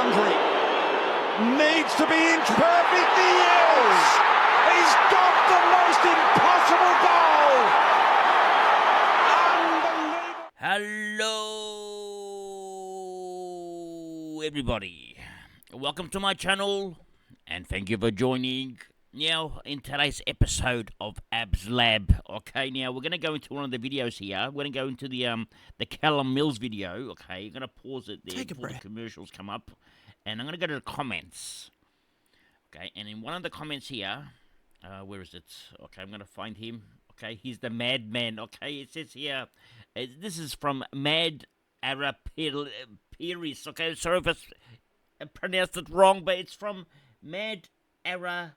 boundary. Needs to be inch perfect. He is! He's got the most impossible goal! Unbelievable! Hello, everybody. Welcome to my channel, and thank you for joining. Now, in today's episode of Abs Lab, okay, now we're going to go into one of the videos here. We're going to go into the Callum Mills video, okay. You're going to pause it there before the commercials come up. And I'm going to go to the comments, okay. And in one of the comments here, where is it? Okay, I'm going to find him. Okay, he's the madman, okay. It says here, this is from Mad Arapiris, okay. Sorry if I pronounced it wrong, but it's from Mad Arapiris.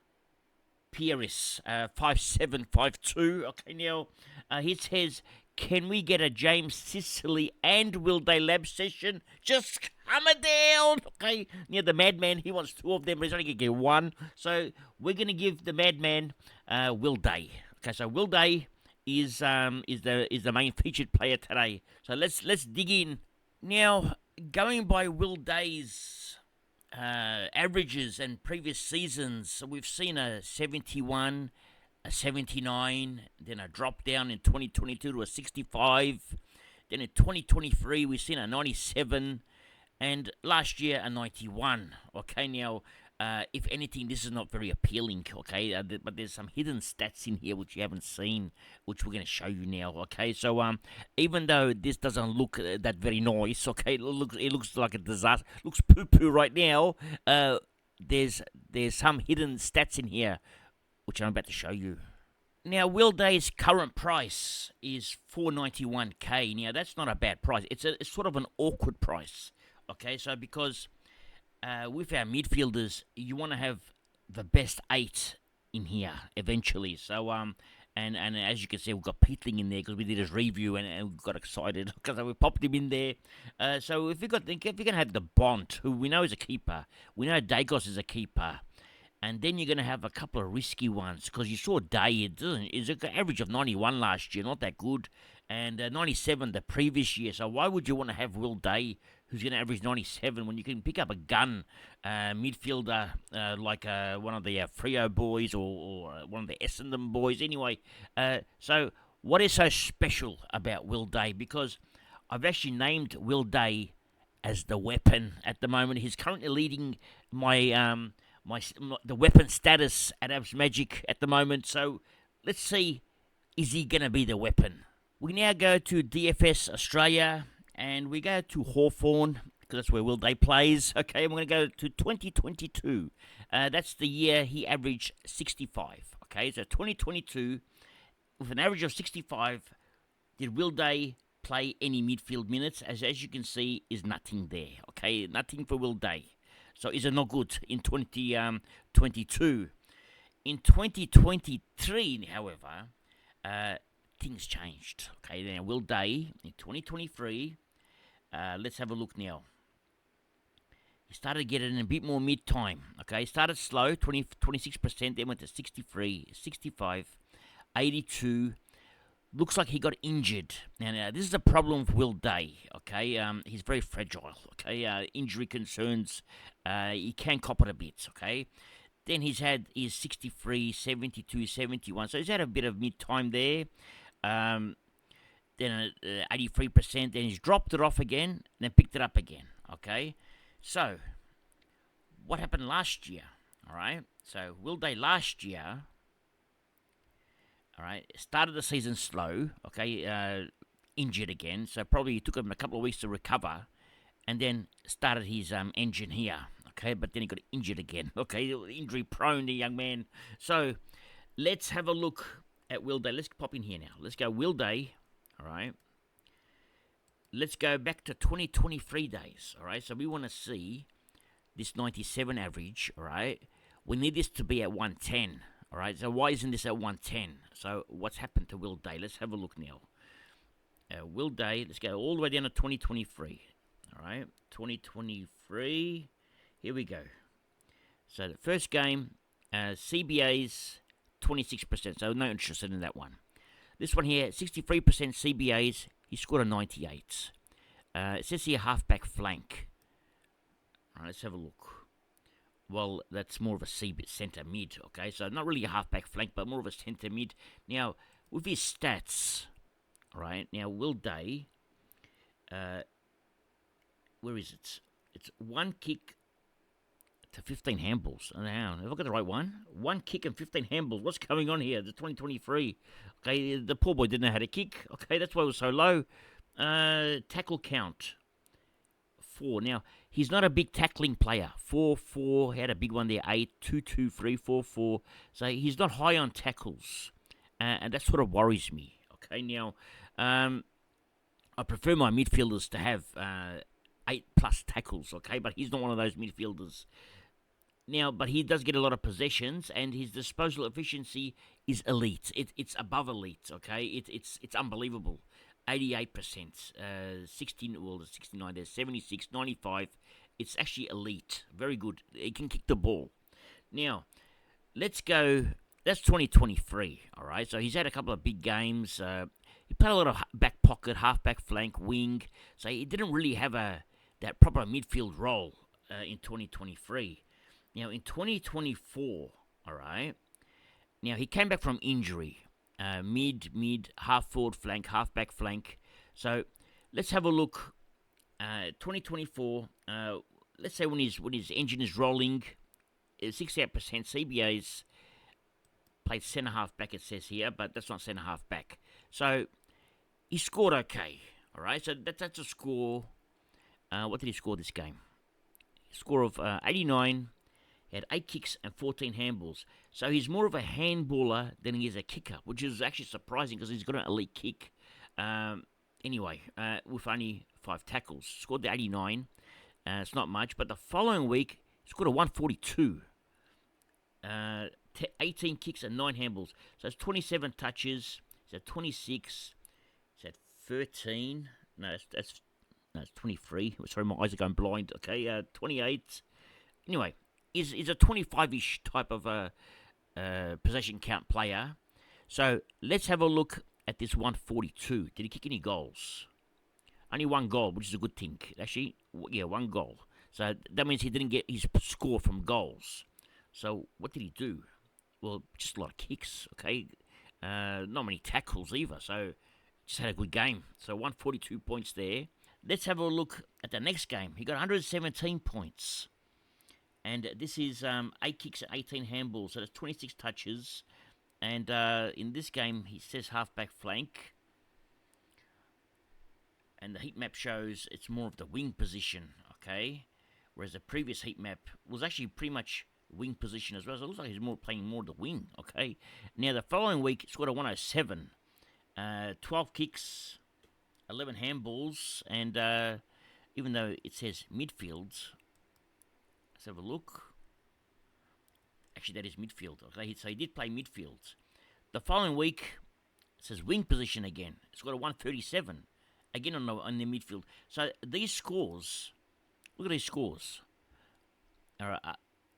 Pieris, 5752. Okay, now he says, can we get a James Sicily and Will Day lab session? Just coming down. Okay, now the madman, he wants two of them, but he's only going to get one. So we're going to give the madman Will Day. Okay, so Will Day is the main featured player today. So let's dig in. Now, going by Will Day's averages and previous seasons, so we've seen a 71, a 79, then a drop down in 2022 to a 65, then in 2023 we've seen a 97, and last year a 91. Okay, now if anything, this is not very appealing, okay, but there's some hidden stats in here which you haven't seen, which we're going to show you now, okay. So even though this doesn't look that very nice, okay, it looks like a disaster, looks poo-poo right now, there's some hidden stats in here which I'm about to show you. Now, Will Day's current price is $491K. Now, that's not a bad price. It's sort of an awkward price, okay, so because with our midfielders, you want to have the best 8 in here eventually. So and as you can see, we've got Peatling in there because we did his review and we got excited because we popped him in there. So if you're gonna have the Bont, who we know is a keeper, we know Dagos is a keeper, and then you're going to have a couple of risky ones because you saw Day is an average of 91 last year, not that good, and 97 the previous year. So why would you want to have Will Day, who's going to average 97, when you can pick up a gun midfielder like one of the Freo boys or one of the Essendon boys? Anyway, so what is so special about Will Day? Because I've actually named Will Day as the weapon at the moment. He's currently leading my the weapon status at Abs Magic at the moment. So let's see, is he going to be the weapon? We now go to DFS Australia, and we go to Hawthorn, because that's where Will Day plays. Okay, and we're going to go to 2022. That's the year he averaged 65. Okay, so 2022, with an average of 65, did Will Day play any midfield minutes? As you can see, is nothing there. Okay, nothing for Will Day. So is it not good in 2022? In 2023, however, things changed. Okay, now Will Day in 2023, let's have a look now. He started getting a bit more mid-time. Okay, started slow, 26%, then went to 63, 65, 82. Looks like he got injured. Now this is a problem with Will Day, okay? He's very fragile, okay? Injury concerns, he can cop it a bit, okay? Then he's had his 63, 72, 71, so he's had a bit of mid-time there. Then 83%, then he's dropped it off again, then picked it up again, okay? So, what happened last year, all right? So, Will Day last year, all right, started the season slow, okay, injured again, so probably took him a couple of weeks to recover, and then started his engine here, okay, but then he got injured again, okay, injury prone, the young man. So, let's have a look at Will Day. Let's pop in here now. Let's go Will Day, all right. Let's go back to 2023 days, all right, so we want to see this 97 average, all right. We need this to be at 110. All right, so why isn't this at 110? So what's happened to Will Day? Let's have a look now. Will Day, let's go all the way down to 2023. All right, 2023. Here we go. So the first game, CBA's 26%, so no interest in that one. This one here, 63% CBAs, he scored a 98. It says here halfback flank. All right, let's have a look. Well, that's more of a centre mid, okay? So not really a halfback flank, but more of a centre mid. Now, with his stats, all right? Now, Will Day, where is it? It's 1 kick to 15 handballs. Now, have I got the right one? 1 kick and 15 handballs. What's going on here? The 2023. Okay, the poor boy didn't know how to kick. Okay, that's why it was so low. Tackle count, 4. Now, he's not a big tackling player. 4-4, he had a big one there. 8, 2-2, 3-4-4. So he's not high on tackles, and that sort of worries me. Okay, now I prefer my midfielders to have 8+ tackles. Okay, but he's not one of those midfielders. Now, but he does get a lot of possessions, and his disposal efficiency is elite. It's above elite. Okay, it's unbelievable. 88%, 69, there's 76, 95. It's actually elite. Very good. He can kick the ball. Now, let's go. That's 2023, all right? So he's had a couple of big games. He played a lot of back pocket, half-back flank, wing. So he didn't really have that proper midfield role in 2023. Now, in 2024, all right, now he came back from injury. Mid, half forward flank, half back flank. So let's have a look. 2024. Let's say when his engine is rolling, 68% CBA's played centre half back. It says here, but that's not centre half back. So he scored okay. All right. So that's a score. What did he score this game? Score of 89. He had 8 kicks and 14 handballs. So he's more of a handballer than he is a kicker, which is actually surprising because he's got an elite kick. Anyway, with only 5 tackles. Scored the 89. It's not much, but the following week, he scored a 142. 18 kicks and 9 handballs. So it's 27 touches. He's at 26. He's at 13. No, that's 23. Sorry, my eyes are going blind. Okay, 28. Anyway, is a 25-ish type of possession count player. So let's have a look at this 142. Did he kick any goals? Only 1 goal, which is a good thing. Actually, yeah, 1 goal. So that means he didn't get his score from goals. So what did he do? Well, just a lot of kicks, okay? Not many tackles either, so just had a good game. So 142 points there. Let's have a look at the next game. He got 117 points. And this is 8 kicks and 18 handballs, so that's 26 touches. And in this game, he says halfback flank. And the heat map shows it's more of the wing position, okay? Whereas the previous heat map was actually pretty much wing position as well. So it looks like he's playing more the wing, okay? Now, the following week, he scored a 107. 12 kicks, 11 handballs, and even though it says midfield, let's have a look. Actually, that is midfield. Okay, so he did play midfield. The following week, it says wing position again. It's got a 137 again on the midfield. So these scores, look at these scores. All right,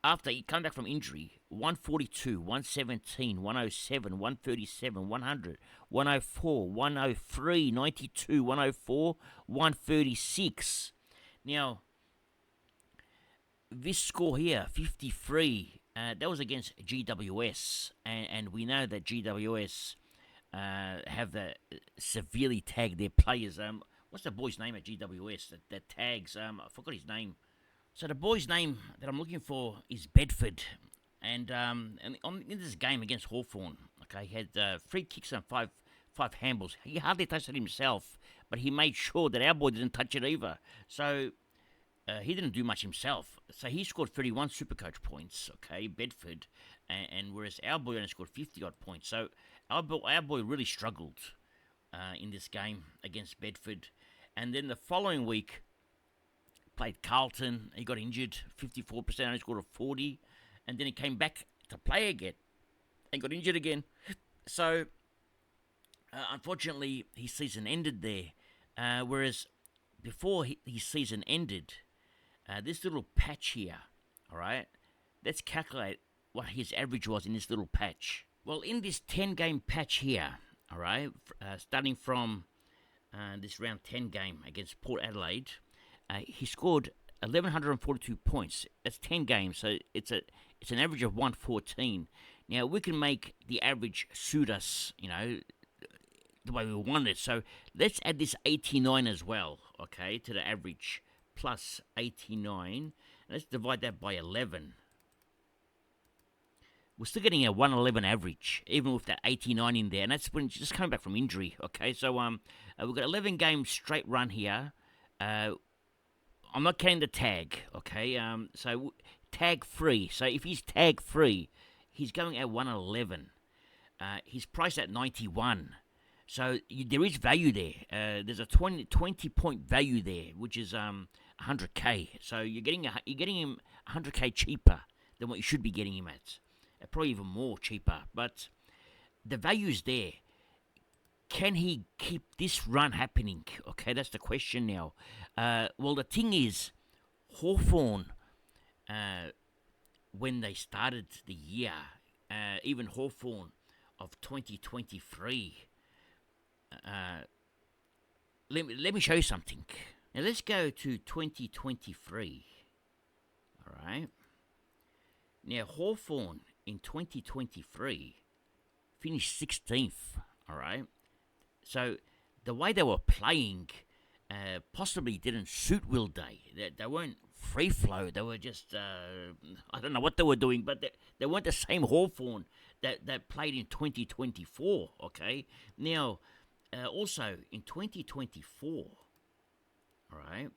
after he came back from injury, 142, 117, 107, 137, 100, 104, 103, 92, 104, 136. Now, this score here, 53, that was against GWS, and we know that GWS have severely tagged their players. What's the boy's name at GWS that tags? I forgot his name. So the boy's name that I'm looking for is Bedford, and in this game against Hawthorn, okay, he had 3 kicks and five handballs. He hardly touched it himself, but he made sure that our boy didn't touch it either. So he didn't do much himself. So he scored 31 Supercoach points, okay, Bedford, and whereas our boy only scored 50-odd points. So our boy really struggled in this game against Bedford. And then the following week, played Carlton. He got injured, 54%, only scored a 40. And then he came back to play again and got injured again. So, unfortunately, his season ended there. Whereas before his season ended, this little patch here, all right, let's calculate what his average was in this little patch. Well, in this 10-game patch here, all right, starting from this round 10 game against Port Adelaide, he scored 1,142 points. That's 10 games, so it's an average of 114. Now we can make the average suit us, the way we want it. So let's add this 89 as well, okay, to the average plus 89. Let's divide that by 11. We're still getting a 111 average, even with that 89 in there, and that's when just coming back from injury. Okay, so we've got 11 games straight run here. I'm not counting the tag. Okay, so tag free. So if he's tag free, he's going at 111. He's priced at 91. So there is value there. There's a 20 point value there, which is 100k. So you're getting him 100k cheaper than what you should be getting him at. Probably even more cheaper, but the value's there. Can he keep this run happening? Okay, that's the question now. Well, the thing is, Hawthorn, when they started the year, even Hawthorn of 2023, let me show you something. Now let's go to 2023. All right. Now Hawthorn in 2023 finished 16th, all right? So the way they were playing possibly didn't suit Will Day. They weren't free flow. They were just, I don't know what they were doing, but they weren't the same Hawthorn that played in 2024, okay? Now, also in 2024, all right,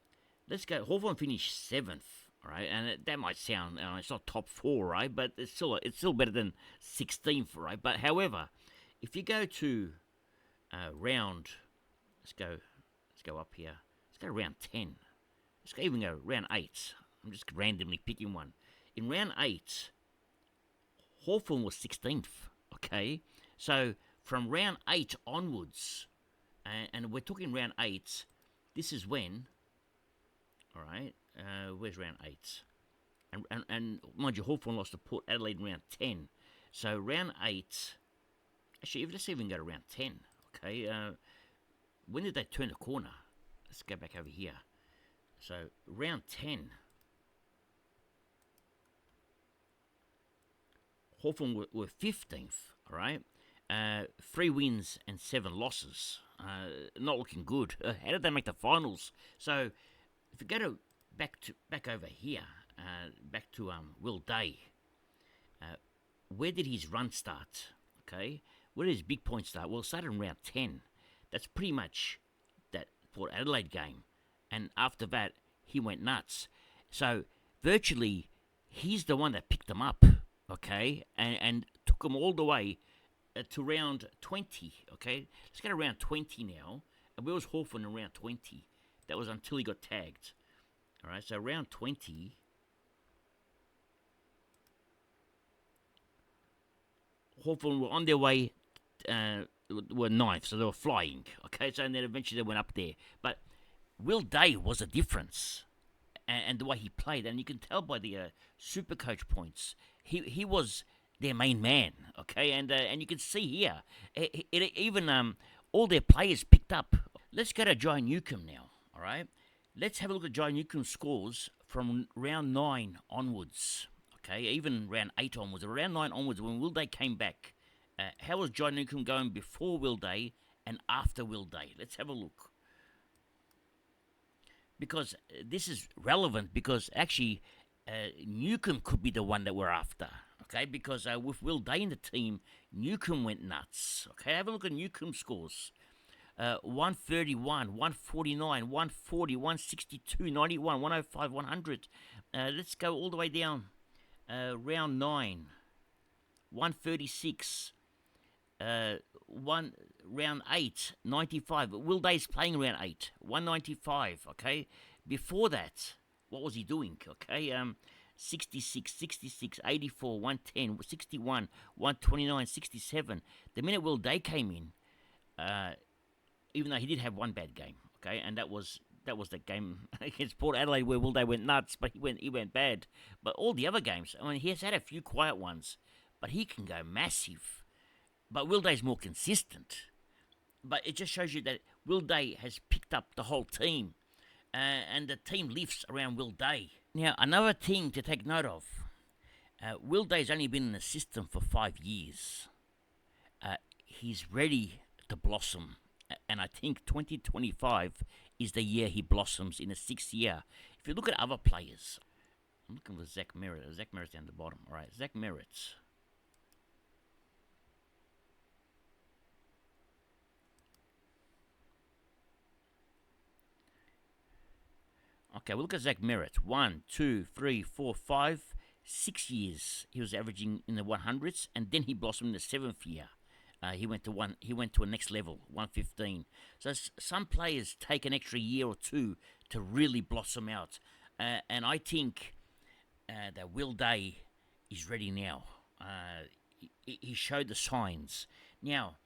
let's go. Hawthorn finished 7th. Right, and that might sound, it's not top 4, right? But it's still better than 16th, right? But however, if you go to round, let's go up here. Let's go round 10. Let's even go round 8. I'm just randomly picking one. In round 8, Hawthorn was 16th. Okay, so from round 8 onwards, and we're talking round 8. This is when, all right. Where's round 8? And mind you, Hawthorn lost to Port Adelaide in round 10. So round 8, actually, let's even go to round 10. Okay, when did they turn the corner? Let's go back over here. So round 10, Hawthorn were 15th. All right, 3 wins and 7 losses. Not looking good. How did they make the finals? So if you go to back over here, back to Will Day. Where did his run start? Okay, where did his big point start? Well, it started in round 10. That's pretty much that Port Adelaide game, and after that he went nuts. So virtually, he's the one that picked them up. Okay, and took them all the way to round 20. Okay, let's go to round 20 now. And where was Hawthorn in round 20? That was until he got tagged. All right, so round 20, Hawthorn were on their way, were 9th, so they were flying. Okay, so and then eventually they went up there. But Will Day was a difference, and the way he played, and you can tell by the Supercoach points, he was their main man. Okay, and you can see here, even all their players picked up. Let's go to Jai Newcomb now. All right. Let's have a look at Jai Newcomb's scores from round 9 onwards. Okay, even round 8 onwards. Around 9 onwards, when Will Day came back, how was Jai Newcomb going before Will Day and after Will Day? Let's have a look. Because this is relevant, because actually Newcomb could be the one that we're after. Okay, because with Will Day in the team, Newcomb went nuts. Okay, have a look at Newcomb's scores. 131, 149, 140, 162, 91, 105, 100. Let's go all the way down. Round 9, 136. Round 8, 95. Will Day's playing round 8, 195. Okay. Before that, what was he doing? Okay. 66, 66, 84, 110, 61, 129, 67. The minute Will Day came in, even though he did have one bad game, okay, and that was the game against Port Adelaide where Will Day went nuts, but he went bad. But all the other games, I mean, he has had a few quiet ones, but he can go massive. But Will Day's more consistent. But it just shows you that Will Day has picked up the whole team. and the team lifts around Will Day. Now, another thing to take note of, Will Day's only been in the system for 5 years. He's ready to blossom, and I think 2025 is the year he blossoms in the 6th year. If you look at other players, I'm looking for Zach Merritt. Zach Merritt's down the bottom. All right, Zach Merritt. Okay, we'll look at Zach Merritt. 1, 2, 3, 4, 5, 6 years. He was averaging in the 100s, and then he blossomed in the 7th year. He went to a next level, 115. So some players take an extra year or two to really blossom out, and I think that Will Day is ready now. He showed the signs. Now,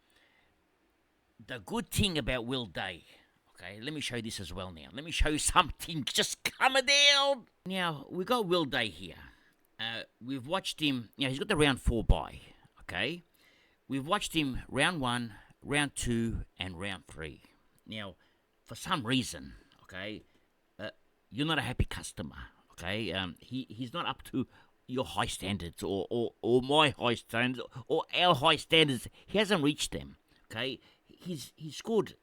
the good thing about Will Day. Okay, let me show you this as well now. Let me show you something just coming down. Now, we've got Will Day here. We've watched him, he's got the round 4 bye, okay? We've watched him round 1, round 2, and round 3. Now, for some reason, okay, you're not a happy customer, okay? He's not up to your high standards or my high standards or our high standards. He hasn't reached them, okay? He's scored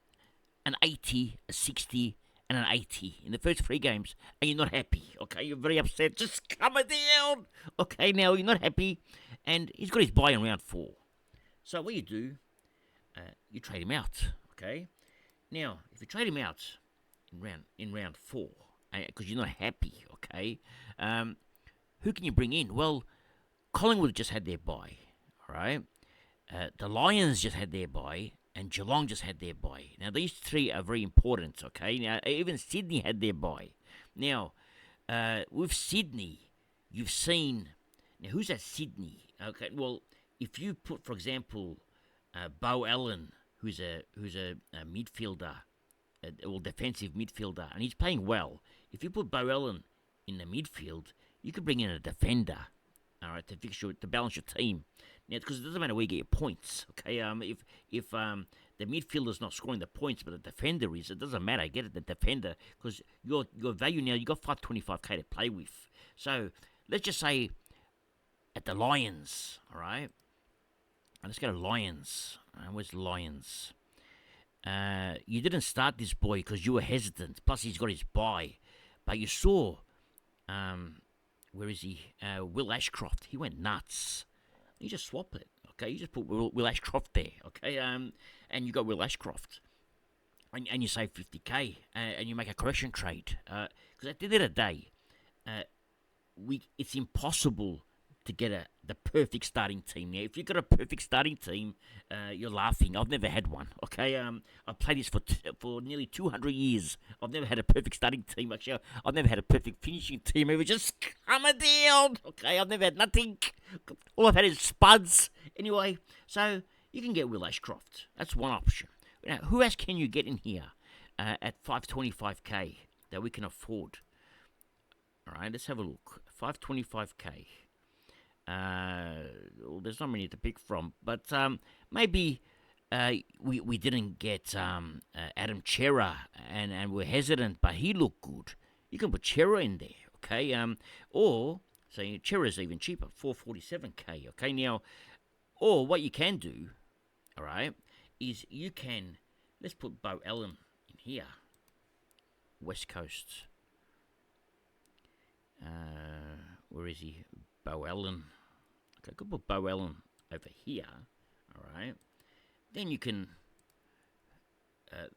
an 80, a 60, and an 80 in the first 3 games, and you're not happy, okay? You're very upset, just coming down, okay? Now, you're not happy, and he's got his bye in round 4. So what you do, you trade him out, okay? Now, if you trade him out in round 4, because you're not happy, okay, who can you bring in? Well, Collingwood just had their bye, all right? The Lions just had their bye, and Geelong just had their bye. Now, these 3 are very important, okay? Now, even Sydney had their bye. Now, with Sydney, you've seen... Now, who's at Sydney? Okay, well, if you put, for example, Bo Allen, who's a midfielder, or defensive midfielder, and he's playing well. If you put Bo Allen in the midfield, you could bring in a defender, all right, to balance your team. Now, because it doesn't matter where you get your points, okay? If the midfielder's not scoring the points, but the defender is, it doesn't matter. Get it, the defender, because your value now, you got 525k to play with. So let's just say at the Lions, all right. And let's go to Lions. Where's the Lions? You didn't start this boy because you were hesitant. Plus, he's got his bye, but you saw, where is he? Will Ashcroft. He went nuts. You just swap it, okay? You just put Will Ashcroft there, okay? And you got Will Ashcroft. And you save 50k, and you make a correction trade. Because at the end of the day, it's impossible to get the perfect starting team. Now, if you've got a perfect starting team, you're laughing. I've never had one, okay? I've played this for nearly 200 years. I've never had a perfect starting team. Actually, I've never had a perfect finishing team. It was just coming down, okay? I've never had nothing. All I've had is spuds. Anyway, so you can get Will Ashcroft. That's one option. Now, who else can you get in here at 525k that we can afford? All right, let's have a look. 525k. Well, there's not many to pick from, but maybe we didn't get Adam Chera, and we're hesitant, but he looked good. You can put Chera in there, okay? Or say Chera's even cheaper, 447k, okay? Now, or what you can do, all right, is you can, let's put Bo Allen in here, West Coast. Where is he? Bo Allen. Okay, I could put Bo Allen over here. All right. Then you can,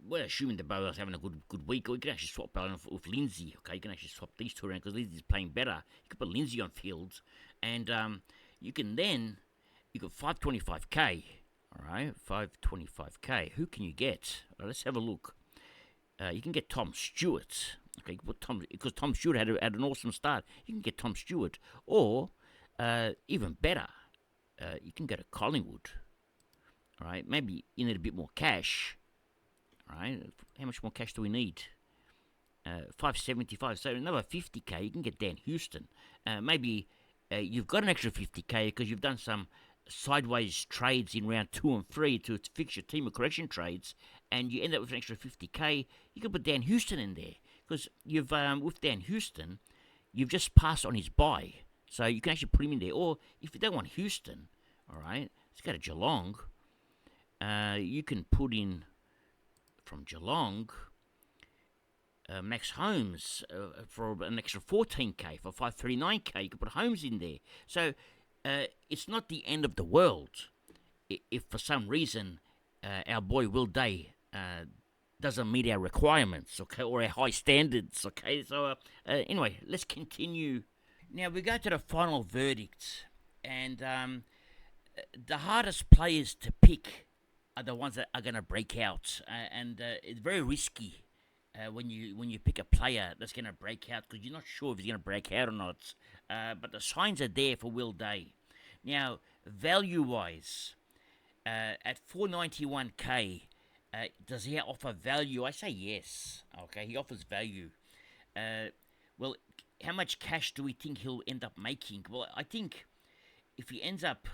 well, assuming that Bo Allen's having a good week, or you can actually swap Bo Allen with Lindsay. Okay, you can actually swap these 2 around because Lindsay's playing better. You can put Lindsay on field, and you got 525k. All right, 525k. Who can you get? Well, let's have a look. You can get Tom Stewart. Okay, because Tom Stewart had an awesome start. You can get Tom Stewart, or even better, you can go to Collingwood. All right, maybe you need a bit more cash. All right, how much more cash do we need? 575. So another 50k. You can get Dan Houston. Maybe you've got an extra 50k because you've done some sideways trades in round 2 and 3 to fix your team of correction trades, and you end up with an extra 50k. You can put Dan Houston in there because you've with Dan Houston, you've just passed on his buy, so you can actually put him in there. Or if you don't want Houston, all right, let's go to Geelong. You can put in from Geelong Max Holmes for an extra 14k for 539k. You can put Holmes in there, so it's not the end of the world if for some reason our boy Will Day doesn't meet our requirements, okay, or our high standards, okay. So anyway, let's continue. Now we go to the final verdict, and the hardest players to pick are the ones that are going to break out, and it's very risky when you pick a player that's going to break out, because you're not sure if he's going to break out or not. But the signs are there for Will Day. Now, value-wise, at 491k, does he offer value? I say yes. Okay, he offers value. Well, how much cash do we think he'll end up making? Well, I think if he ends up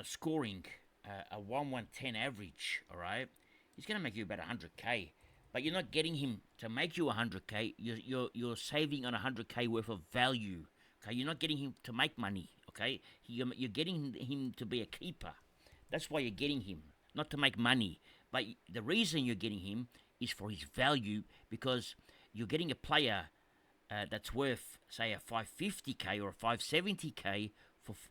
scoring a 1-1-10 average, all right, he's going to make you about 100k. But you're not getting him to make you 100k. You're saving on 100k worth of value. Okay, you're not getting him to make money. Okay, you're getting him to be a keeper. That's why you're getting him, not to make money. But the reason you're getting him is for his value, because you're getting a player that's worth, say, a 550k or a 570k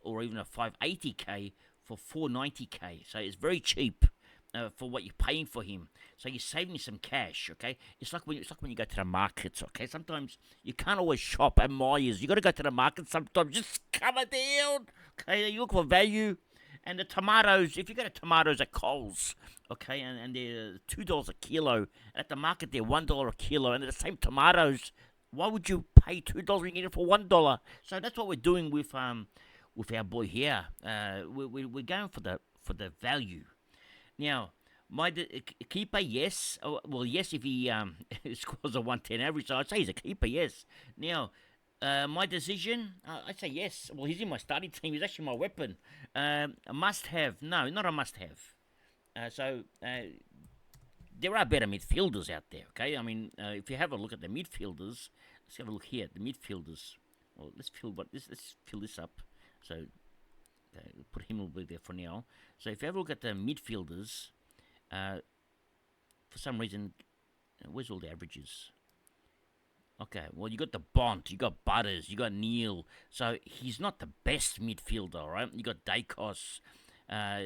or even a 580k for 490k. So it's very cheap for what you're paying for him. So you're saving some cash. Okay, it's like when you go to the markets. Okay, sometimes you can't always shop at Myers. You got to go to the market sometimes. Just come it down. Okay, you look for value. And the tomatoes, if you go to tomatoes at Coles, okay, and they're $2 a kilo, at the market they're $1 a kilo, and they're the same tomatoes. Why would you pay $2 and get it for $1? So that's what we're doing with our boy here. We're going for the value. Now, my keeper, yes. Well, yes, if he scores a 110 average, so I'd say he's a keeper, yes. Now, my decision, I'd say yes. Well, he's in my starting team. He's actually my weapon. A must-have. No, not a must-have. So, there are better midfielders out there, okay? I mean, if you have a look at the midfielders, let's have a look here at the midfielders. Well, let's fill this up. So, put him a little bit there for now. So, if you have a look at the midfielders, for some reason, where's all the averages? Okay, well, you got the Bont, you got Butters, you got Neil. So he's not the best midfielder, right? You got Dacos,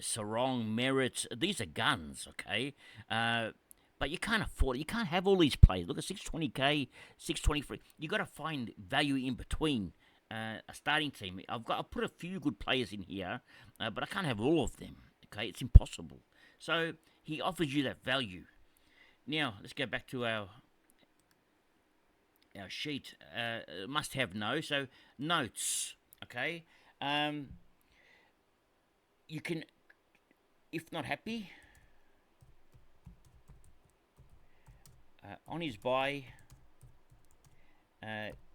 Sarong, Merritt. These are guns, okay? But you can't afford it. You can't have all these players. Look at 620k, 623. You got to find value in between a starting team. I'll put a few good players in here, but I can't have all of them. Okay, it's impossible. So he offers you that value. Now let's go back to our sheet. Must have no. So notes. Okay. You can, if not happy, on his buy,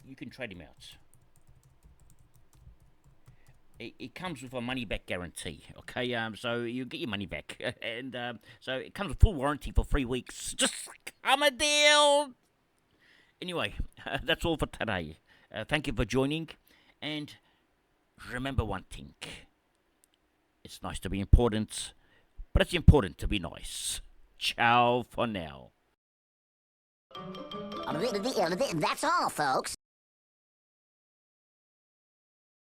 you can trade him out. It comes with a money-back guarantee, okay? So you get your money back, and so it comes with full warranty for 3 weeks. Just come a deal. Anyway, that's all for today. Thank you for joining, and remember one thing: it's nice to be important, but it's important to be nice. Ciao for now. That's all, folks.